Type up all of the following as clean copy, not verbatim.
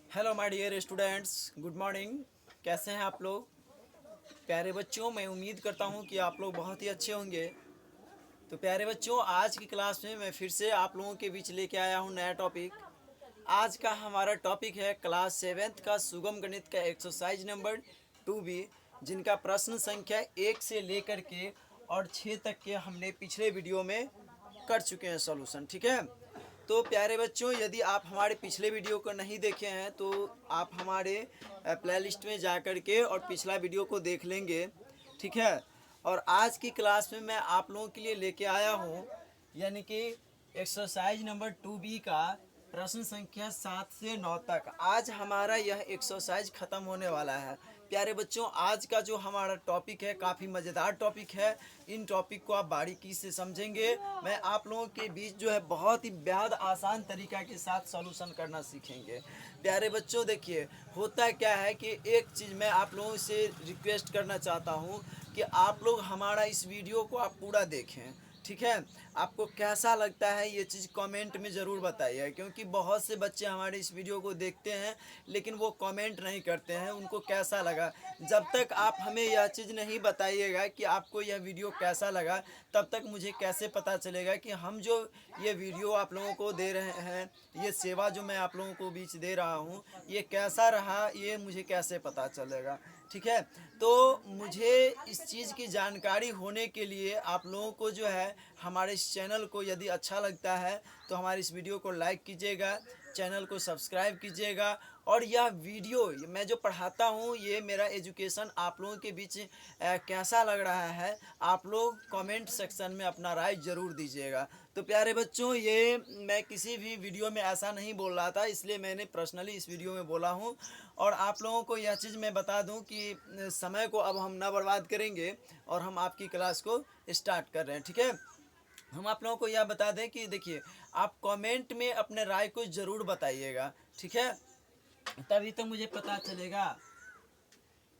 Hello my dear students, good morning. कैसे हैं आप लोग प्यारे बच्चों? मैं उम्मीद करता हूं कि आप लोग बहुत ही अच्छे होंगे। तो प्यारे बच्चों, आज की क्लास में मैं फिर से आप लोगों के बीच लेके आया हूं नया टॉपिक। आज का हमारा टॉपिक है क्लास 7th का सुगम गणित का एक्सरसाइज नंबर 2B, जिनका प्रश्न संख्या 1 से लेकर के और 6 तक के हमने पिछले वीडियो में कर चुके हैं सॉल्यूशन। ठीक है, तो प्यारे बच्चों, यदि आप हमारे पिछले वीडियो को नहीं देखे हैं तो आप हमारे प्लेलिस्ट में जा कर के और पिछला वीडियो को देख लेंगे। ठीक है, और आज की क्लास में मैं आप लोगों के लिए लेके आया हूँ यानी कि एक्सरसाइज नंबर 2B का प्रश्न संख्या 7 से 9 तक। आज हमारा यह एक्सरसाइज ख़त्म होने वाला है। प्यारे बच्चों, आज का जो हमारा टॉपिक है काफ़ी मज़ेदार टॉपिक है। इन टॉपिक को आप बारीकी से समझेंगे। मैं आप लोगों के बीच जो है बहुत ही बेहद आसान तरीका के साथ सॉल्यूशन करना सीखेंगे। प्यारे बच्चों, देखिए होता क्या है कि एक चीज़ मैं आप लोगों से रिक्वेस्ट करना चाहता हूँ कि आप लोग हमारा इस वीडियो को आप पूरा देखें। ठीक है, आपको कैसा लगता है ये चीज़ कमेंट में ज़रूर बताइए, क्योंकि बहुत से बच्चे हमारे इस वीडियो को देखते हैं लेकिन वो कमेंट नहीं करते हैं उनको कैसा लगा। जब तक आप हमें यह चीज़ नहीं बताइएगा कि आपको यह वीडियो कैसा लगा, तब तक मुझे कैसे पता चलेगा कि हम जो ये वीडियो आप लोगों को दे रहे हैं, ये सेवा जो मैं आप लोगों को बीच दे रहा हूँ, ये कैसा रहा, ये मुझे कैसे पता चलेगा। ठीक है, तो मुझे इस चीज़ की जानकारी होने के लिए आप लोगों को जो है हमारे इस चैनल को यदि अच्छा लगता है तो हमारे इस वीडियो को लाइक कीजिएगा, चैनल को सब्सक्राइब कीजिएगा। और यह वीडियो मैं जो पढ़ाता हूँ, ये मेरा एजुकेशन आप लोगों के बीच कैसा लग रहा है, आप लोग कमेंट सेक्शन में अपना राय ज़रूर दीजिएगा। तो प्यारे बच्चों, ये मैं किसी भी वीडियो में ऐसा नहीं बोल रहा था, इसलिए मैंने पर्सनली इस वीडियो में बोला हूँ। और आप लोगों को यह चीज़ मैं बता दूं कि समय को अब हम ना बर्बाद करेंगे और हम आपकी क्लास को स्टार्ट कर रहे हैं। ठीक है, हम आप लोगों को यह बता दें कि देखिए, आप कमेंट में अपने राय को ज़रूर बताइएगा। ठीक है, तभी तो मुझे पता चलेगा।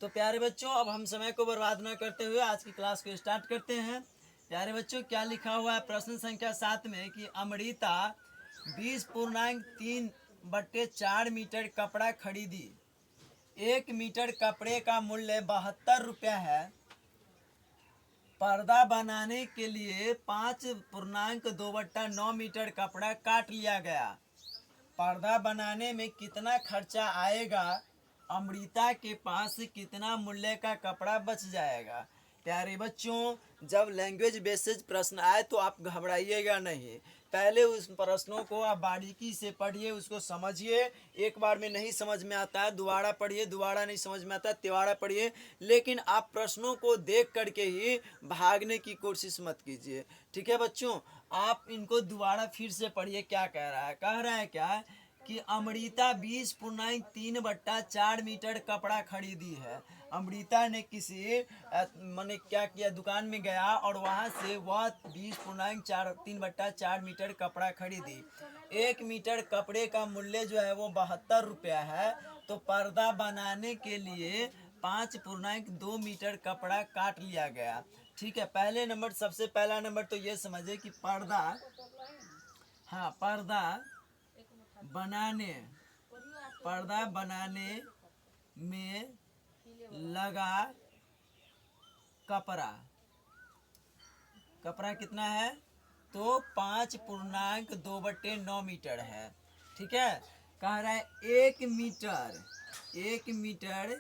तो प्यारे बच्चों, अब हम समय को बर्बाद न करते हुए आज की क्लास को स्टार्ट करते हैं। प्यारे बच्चों, क्या लिखा हुआ है प्रश्न संख्या 7 में कि अमृता 20.3/4 मीटर कपड़ा खरीदी। 1 मीटर कपड़े का मूल्य 72 रुपया है। पर्दा बनाने के लिए 5.2/9 मीटर कपड़ा काट लिया गया। पर्दा बनाने में कितना खर्चा आएगा? अमृता के पास कितना मूल्य का कपड़ा बच जाएगा? प्यारे बच्चों, जब लैंग्वेज बेसिस प्रश्न आए तो आप घबराइएगा नहीं। पहले उस प्रश्नों को आप बारीकी से पढ़िए, उसको समझिए। एक बार में नहीं समझ में आता है, दोबारा पढ़िए, दोबारा नहीं समझ में आता है, तिबारा पढ़िए। लेकिन आप प्रश्नों को देख करके ही भागने की कोशिश मत कीजिए। ठीक है बच्चों, आप इनको दोबारा फिर से पढ़िए। क्या कह रहा है? कह रहा है क्या कि अमृता 20.3/4 मीटर कपड़ा खरीदी है। अमृता ने किसी मैंने क्या किया, दुकान में गया और वहाँ से वह 20.3/4 मीटर कपड़ा खरीदी। 1 मीटर कपड़े का मूल्य जो है वो 72 रुपया है। तो पर्दा बनाने के लिए 5.2 मीटर कपड़ा काट लिया गया। ठीक है, पहले नंबर, सबसे पहला नंबर तो ये समझे कि पर्दा, हाँ, बनाने पर्दा बनाने में लगा कपड़ा कितना है? तो 5.2/9 मीटर है। ठीक है, कह रहा है 1 मीटर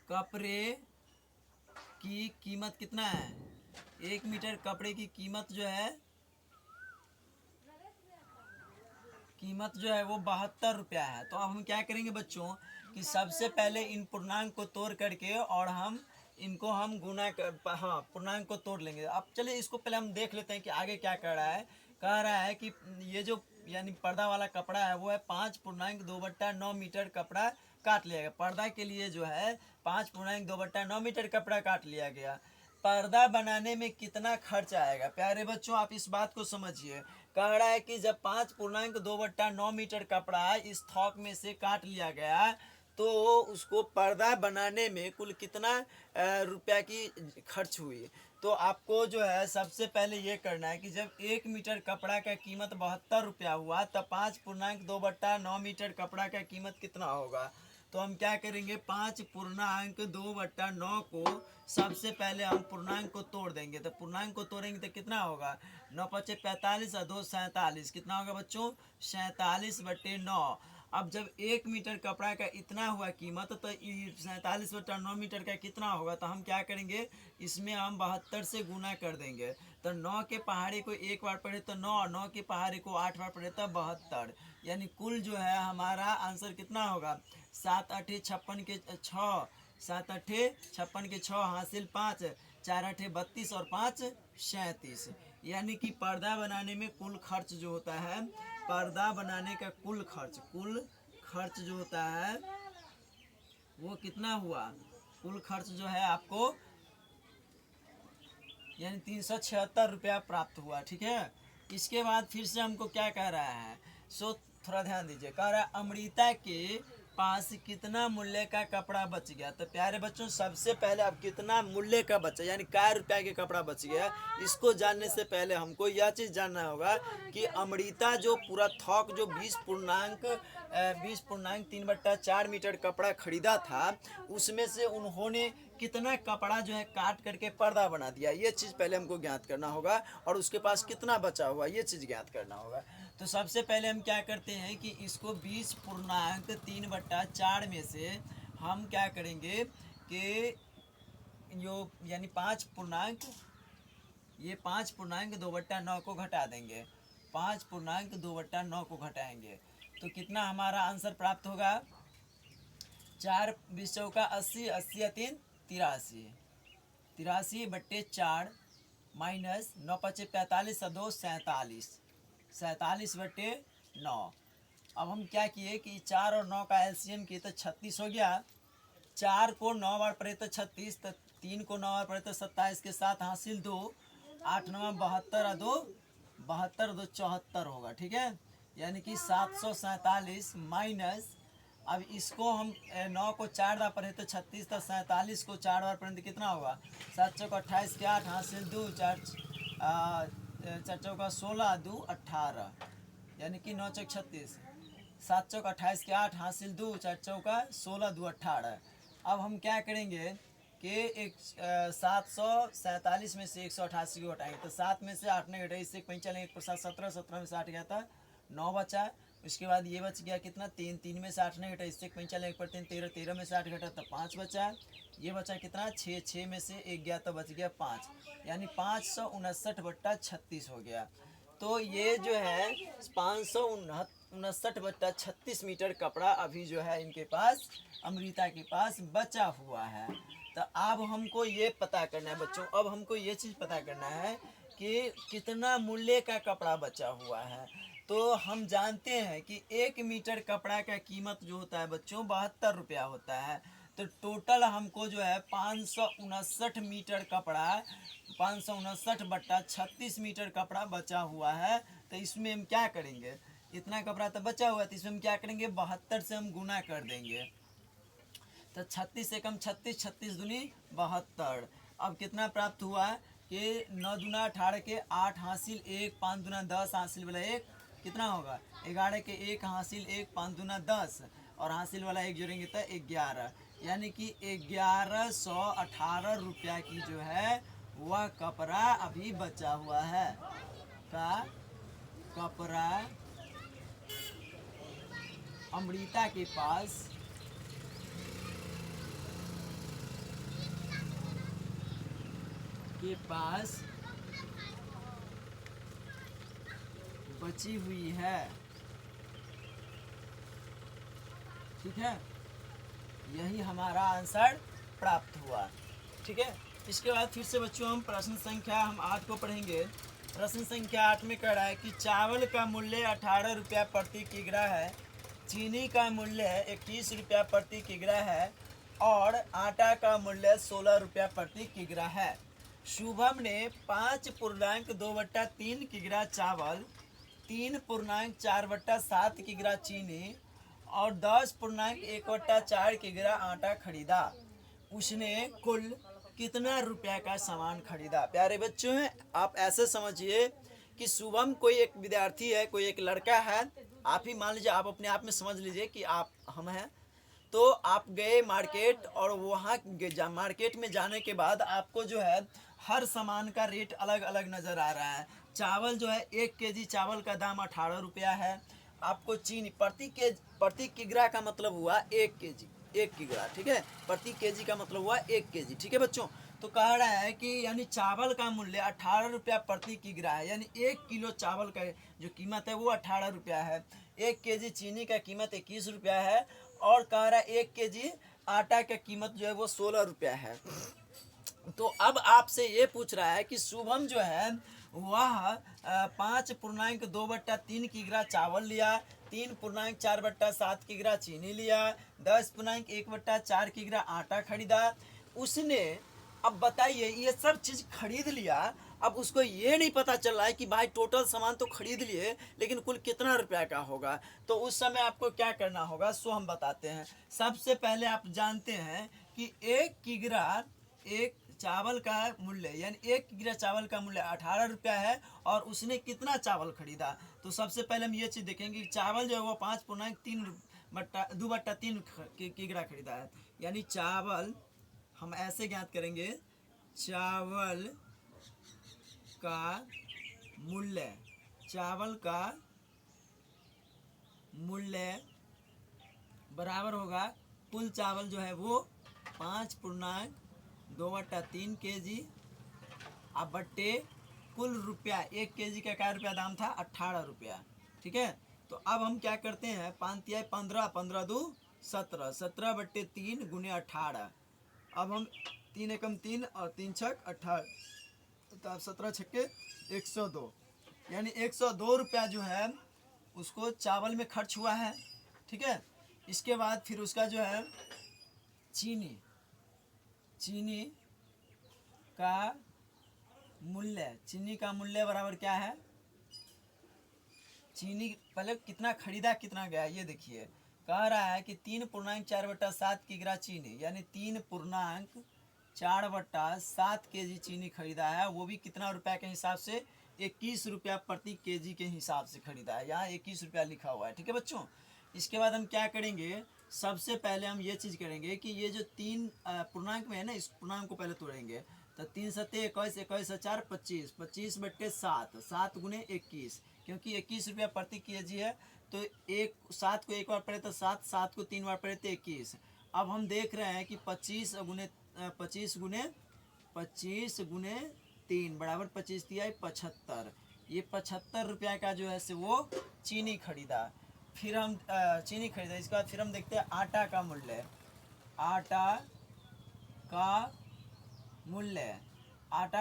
कपड़े की कीमत कितना है? 1 मीटर कपड़े की कीमत जो है वो 72 रुपया है। तो अब हम क्या करेंगे बच्चों कि सबसे पहले इन पूर्णांक को तोड़ करके और हम इनको हम गुना कर, हाँ, पूर्णांक को तोड़ लेंगे। अब चलिए इसको पहले हम देख लेते हैं कि आगे क्या कर रहा है। कह रहा है कि ये जो यानी पर्दा वाला कपड़ा है वो है 5.2/9 मीटर कपड़ा काट लिया गया। पर्दा के लिए जो है 5.2/9 मीटर कपड़ा काट लिया गया। पर्दा बनाने में कितना खर्च आएगा? प्यारे बच्चों, आप इस बात को समझिए। कह रहा है कि जब 5.2/9 मीटर कपड़ा इस थोक में से काट लिया गया तो उसको पर्दा बनाने में कुल कितना रुपया की खर्च हुई? तो आपको जो है सबसे पहले ये करना है कि जब 1 मीटर कपड़ा का कीमत 72 रुपया हुआ तब 5.2/9 मीटर कपड़ा का कीमत कितना होगा। तो हम क्या करेंगे, 5.2/9 को सबसे पहले हम पूर्णांक को तोड़ देंगे। तो पूर्णांक को तोड़ेंगे तो कितना होगा, 9×5 = 45 और 2 47, कितना होगा बच्चों, 47/9। अब जब 1 मीटर कपड़ा का इतना हुआ कीमत तो 47/9 मीटर का कितना होगा। तो हम क्या करेंगे, इसमें हम 72 से गुना कर देंगे। तो 9 के पहाड़ी को एक बार पढ़े तो 9, 9 के पहाड़ी को 8 बार पढ़े तो 72। यानी कुल जो है हमारा आंसर कितना होगा, 7 8 56 के 6, 7 8 56 के 6 हासिल 5, 4 8 32 और 5 37। यानी कि पर्दा बनाने में कुल खर्च जो होता है, पर्दा बनाने का कुल खर्च जो होता है वो कितना हुआ, कुल खर्च जो है आपको यानी 376 रुपया प्राप्त हुआ। ठीक है, इसके बाद फिर से हमको क्या कह रहा है, सो थोड़ा ध्यान दीजिए। कह रहा है अमृता के पास कितना मूल्य का कपड़ा बच गया। तो प्यारे बच्चों सबसे पहले अब कितना मूल्य का बचा, यानी क्या रुपया के कपड़ा बच गया, इसको जानने से पहले हमको यह चीज़ जानना होगा कि अमृता जो पूरा थोक जो 20.3/4 मीटर कपड़ा खरीदा था उसमें से उन्होंने कितना कपड़ा जो है काट करके पर्दा बना दिया, ये चीज़ पहले हमको ज्ञात करना होगा। और उसके पास कितना बचा हुआ ये चीज़ ज्ञात करना होगा। तो सबसे पहले हम क्या करते हैं कि इसको 20.3/4 में से हम क्या करेंगे कि जो यानी 5.2/9 को घटा देंगे, 5.2/9 को घटाएंगे तो कितना हमारा आंसर प्राप्त होगा, 4 20 चौका 80, 80 या 3 83, 83/4 माइनस 9×5 = 45 और 2 47, 47/9। अब हम क्या किए कि 4 और 9 का एलसीएम किए तो 36 हो गया। 4 को 9 बार पढ़े तो 36, तो 3 को 9 बार पढ़े तो 27 के साथ हासिल 2, 8 9 72 और 2 72 2 74 होगा। ठीक है, यानी कि 747 माइनस, अब इसको हम 9 को 4 बार पढ़े तो 36, तो 47 को 4 बार पढ़े तो कितना होगा, 7 चौका 28 के 8 हासिल 2, 4 चौका 16 2 18, यानी कि 9 चौक 36, 7 चौक 28 के 8 हासिल 2, 4 चौका 16 2 18। अब हम क्या करेंगे कि 747 में से 188 को हटाएंगे तो 7 में से 8 ने घटाई, इससे 5 चलेंगे, 1 7 17, 17 में से 8 गया था 9 बचा। उसके बाद ये बच गया कितना, 3, 3 में से 8 ने घटा, इससे 5 चलेंगे, 1 पर 3 13, 13 में से 8 घटा तो 5 बचा। ये बचा कितना 6, 6 में से 1 गया तो बच गया 5, यानी 559/36 हो गया। तो ये जो है 559/36 मीटर कपड़ा अभी जो है इनके पास, अमृता के पास बचा हुआ है। तो अब हमको ये पता करना है बच्चों, अब हमको ये चीज़ पता करना है कि कितना मूल्य का कपड़ा बचा हुआ है। तो हम जानते हैं कि 1 मीटर कपड़ा का कीमत जो होता है बच्चों 72 रुपया होता है। तो टोटल हमको जो है 559 मीटर कपड़ा, 559/36 मीटर कपड़ा बचा हुआ है। तो इसमें हम क्या करेंगे, इतना कपड़ा तो बचा हुआ है तो इसमें हम क्या करेंगे, 72 से हम गुना कर देंगे। तो 36 से कम 36, 36 दूनी 72। अब कितना प्राप्त हुआ कि 9 दूना 18 के 8 हासिल 1, 5 दूना 10 हासिल वाला 1 कितना होगा, 11 के 1 हासिल 1, 5 दूना 10 और हासिल वाला 1 जोड़ेंगे तो 11, यानी कि 1118 रुपया की जो है वह कपड़ा अभी बचा हुआ है। का कपड़ा अमृता के पास बची हुई है। ठीक है, यही हमारा आंसर प्राप्त हुआ। ठीक है, इसके बाद फिर से बच्चों हम प्रश्न संख्या हम 8 को पढ़ेंगे। प्रश्न संख्या 8 में कह रहा है कि चावल का मूल्य 18 रुपया प्रति किग्रा है, चीनी का मूल्य 21 रुपया प्रति किग्रा है और आटा का मूल्य 16 रुपया प्रति किग्रा है। शुभम ने 5.2/3 किग्रा चावल, 3.4/7 किग्रा चीनी और 10.1/4 किग्रा आटा खरीदा। उसने कुल कितना रुपया का सामान खरीदा। प्यारे बच्चों आप ऐसे समझिए कि शुभम कोई एक विद्यार्थी है, कोई एक लड़का है। आप ही मान लीजिए, आप अपने आप में समझ लीजिए कि आप हम हैं। तो आप गए मार्केट और वहाँ मार्केट में जाने के बाद आपको जो है हर सामान का रेट अलग अलग नज़र आ रहा है। चावल जो है 1 केजी चावल का दाम 18 रुपया है। आपको चीनी प्रति किग्रा का मतलब हुआ 1 केजी, 1 किग्रा, ठीक है। प्रति केजी का मतलब हुआ 1 केजी, ठीक है बच्चों। तो कह रहा है कि यानी चावल का मूल्य 18 रुपया प्रति किग्रा है, यानी 1 किलो चावल का जो कीमत है वो 18 रुपया है। 1 केजी चीनी का कीमत 21 रुपया है। और कह रहा है 1 केजी आटा का कीमत जो है वो 16 रुपया है। तो अब आपसे ये पूछ रहा है कि शुभम जो है वह 5.2/3 किग्रा चावल लिया, 3.4/7 किग्रा चीनी लिया, 10.1/4 किग्रा आटा खरीदा उसने। अब बताइए, ये सब चीज़ खरीद लिया, अब उसको ये नहीं पता चल रहा है कि भाई टोटल सामान तो खरीद लिए लेकिन कुल कितना रुपया का होगा। तो उस समय आपको क्या करना होगा सो हम बताते हैं। सबसे पहले आप जानते हैं कि 1 किग्रा एक चावल का मूल्य, यानी 1 किग्रा चावल का मूल्य 18 रुपया है और उसने कितना चावल खरीदा। तो सबसे पहले हम ये चीज़ देखेंगे कि चावल जो है वो 5.2/3 किग्रा खरीदा है। यानी चावल हम ऐसे ज्ञात करेंगे, चावल का मूल्य, चावल का मूल्य बराबर होगा कुल चावल जो है वो 5.2/3 केजी अब बट्टे कुल रुपया। 1 केजी का क्या रुपया दाम था, 18 रुपया, ठीक है। तो अब हम क्या करते हैं, 5×15, 15×2 17, 17/3 × 18। अब हम 3 एकम 3 और 3 छक 18, तो अब 17 छक्के 102, यानी 102 रुपया जो है उसको चावल में खर्च हुआ है, ठीक है। इसके बाद फिर उसका जो है चीनी का मूल्य, चीनी का मूल्य बराबर क्या है, चीनी पहले कितना खरीदा कितना गया ये देखिए। कह रहा है कि 3.4/7 किग्रा चीनी, यानी 3.4/7 केजी चीनी खरीदा है। वो भी कितना रुपया के हिसाब से, 21 रुपया प्रति केजी के हिसाब से खरीदा है। यहाँ 21 रुपया लिखा हुआ है, ठीक है बच्चों। इसके बाद हम क्या करेंगे, सबसे पहले हम ये चीज़ करेंगे कि ये जो 3 पूर्णांक में है ना, इस पूर्णांक को पहले तोड़ेंगे। तो 3 सत्ते 21, 21 25, 25/7, 7 × 21, क्योंकि 21 रुपया प्रति केजी है। तो 7 को एक बार पढ़े तो 7, 7 को 3 बार पढ़े तो 21। अब हम देख रहे हैं कि 25 × 3 बराबर 25 दिया है 75। ये 75 रुपया का जो है से वो चीनी खरीदा। फिर हम चीनी खरीदा। इसके बाद फिर हम देखते हैं आटा का मूल्य। आटा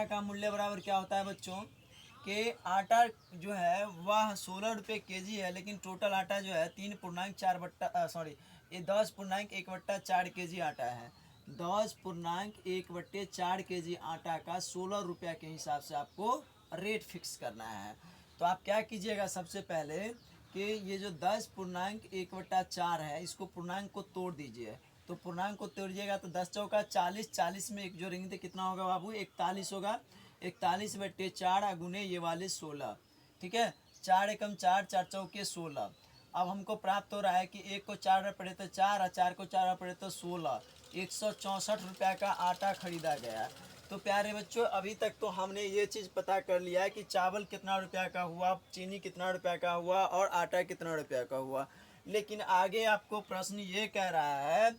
का मूल्य बराबर क्या होता है बच्चों, कि आटा जो है वह 16 रुपये केजी है, लेकिन टोटल आटा जो है 10.1/4 केजी आटा है। 10.1/4 केजी आटा का 16 रुपया के हिसाब से आपको रेट फिक्स करना है। तो आप क्या कीजिएगा, सबसे पहले कि ये जो 10.1/4 है इसको पूर्णांक को तोड़ दीजिए। तो पूर्णांक को तोड़िएगा तो 10 चौका 40, 40 में एक जोड़ेंगे तो कितना होगा बाबू, 41 होगा। 41/4 गुने ये वाले 16, ठीक है। 4 एकम 4, 4 चौके 16। अब हमको प्राप्त हो रहा है कि 1 को 4 बार पड़े तो 4 और 4 को 4 बार पड़े तो 16। 164 रुपया का आटा खरीदा गया। तो प्यारे बच्चों, अभी तक तो हमने ये चीज़ पता कर लिया है कि चावल कितना रुपया का हुआ, चीनी कितना रुपया का हुआ और आटा कितना रुपया का हुआ। लेकिन आगे आपको प्रश्न ये कह रहा है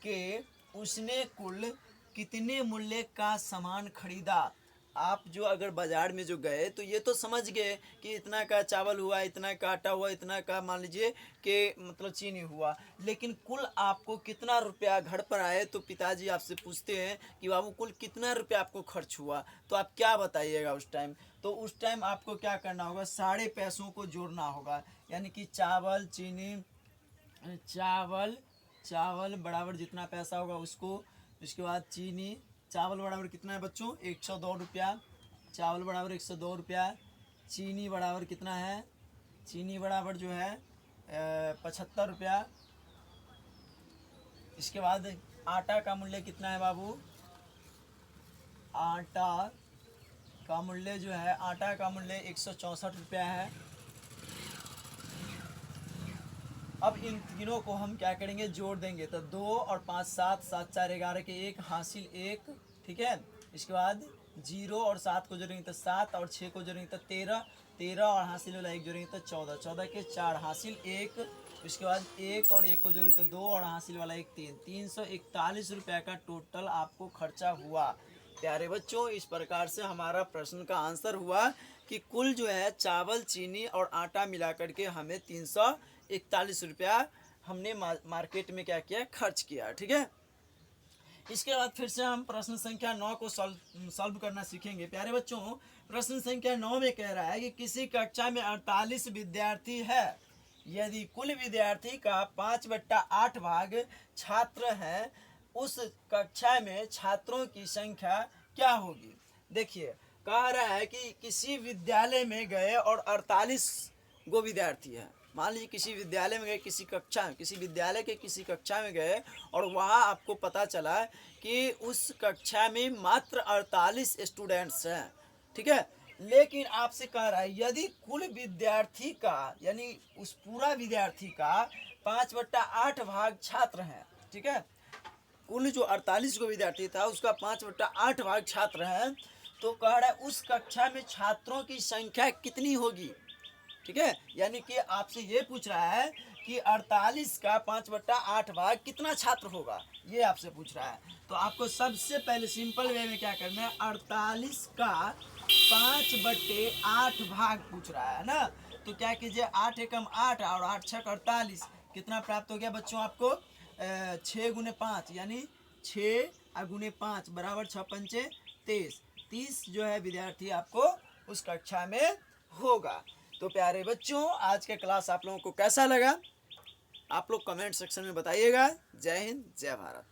कि उसने कुल कितने मूल्य का सामान खरीदा। आप जो अगर बाज़ार में जो गए तो ये तो समझ गए कि इतना का चावल हुआ, इतना का आटा हुआ, इतना का मान लीजिए कि मतलब चीनी हुआ, लेकिन कुल आपको कितना रुपया, घर पर आए तो पिताजी आपसे पूछते हैं कि बाबू कुल कितना रुपया आपको खर्च हुआ, तो आप क्या बताइएगा उस टाइम। तो उस टाइम आपको क्या करना होगा, सारे पैसों को जोड़ना होगा। यानी कि चावल, चीनी, चावल बराबर जितना पैसा होगा उसको, उसके बाद चीनी, चावल बराबर कितना है बच्चों, 102 रुपया। चावल बराबर 102 रुपया। चीनी बराबर कितना है, चीनी बराबर जो है 75 रुपया। इसके बाद आटा का मूल्य कितना है बाबू, आटा का मूल्य जो है, आटा का मूल्य 164 रुपया है। अब इन तीनों को हम क्या करेंगे, जोड़ देंगे। तो 2 और 5 7, 7 4 11 के 1 हासिल 1, ठीक है। इसके बाद 0 और 7 को जोड़ेंगे तो 7, और 6 को जोड़ेंगे तो 13, 13 और हासिल वाला 1 जोड़ेंगे तो 14, 14 के 4 हासिल 1। इसके बाद 1 और 1 को जोड़ेंगे तो 2 और हासिल वाला 1 3, 341 रुपये का टोटल आपको खर्चा हुआ। प्यारे बच्चों, इस प्रकार से हमारा प्रश्न का आंसर हुआ कि कुल जो है चावल, चीनी और आटा मिला करके हमें 341 रुपया हमने मार्केट में क्या किया, खर्च किया। ठीक है। इसके बाद फिर से हम प्रश्न संख्या 9 को सॉल्व करना सीखेंगे। प्यारे बच्चों, प्रश्न संख्या 9 में कह रहा है कि किसी कक्षा में 48 विद्यार्थी है, यदि कुल विद्यार्थी का 5/8 भाग छात्र हैं, उस कक्षा में छात्रों की संख्या क्या होगी। देखिए, कह रहा है कि किसी विद्यालय में गए और 48 गो विद्यार्थी है। मान लीजिए किसी विद्यालय में गए, किसी विद्यालय के किसी कक्षा में गए और वहाँ आपको पता चला कि उस कक्षा में मात्र 48 स्टूडेंट्स हैं। ठीक है। लेकिन आपसे कह रहा है यदि कुल विद्यार्थी का, यानी उस पूरा विद्यार्थी का 5/8 भाग छात्र हैं। ठीक है। कुल जो 48 को विद्यार्थी था उसका 5/8 भाग छात्र हैं, तो कह रहा है उस कक्षा में छात्रों की संख्या कितनी होगी। ठीक है। यानी कि आपसे ये पूछ रहा है कि 48 का 5/8 भाग कितना छात्र होगा, ये आपसे पूछ रहा है। तो आपको सबसे पहले सिंपल वे में क्या करना है, 48 का 5/8 भाग पूछ रहा है ना। तो क्या कीजिए, 8 एकम 8 और 8 छक 48, कितना प्राप्त हो गया बच्चों आपको, 6 गुने 5, यानी 6 गुने 5 बराबर 6 पंचे 23, 30 जो है विद्यार्थी आपको उस कक्षा में होगा। तो प्यारे बच्चों, आज का क्लास आप लोगों को कैसा लगा, आप लोग कमेंट सेक्शन में बताइएगा। जय हिंद, जय भारत।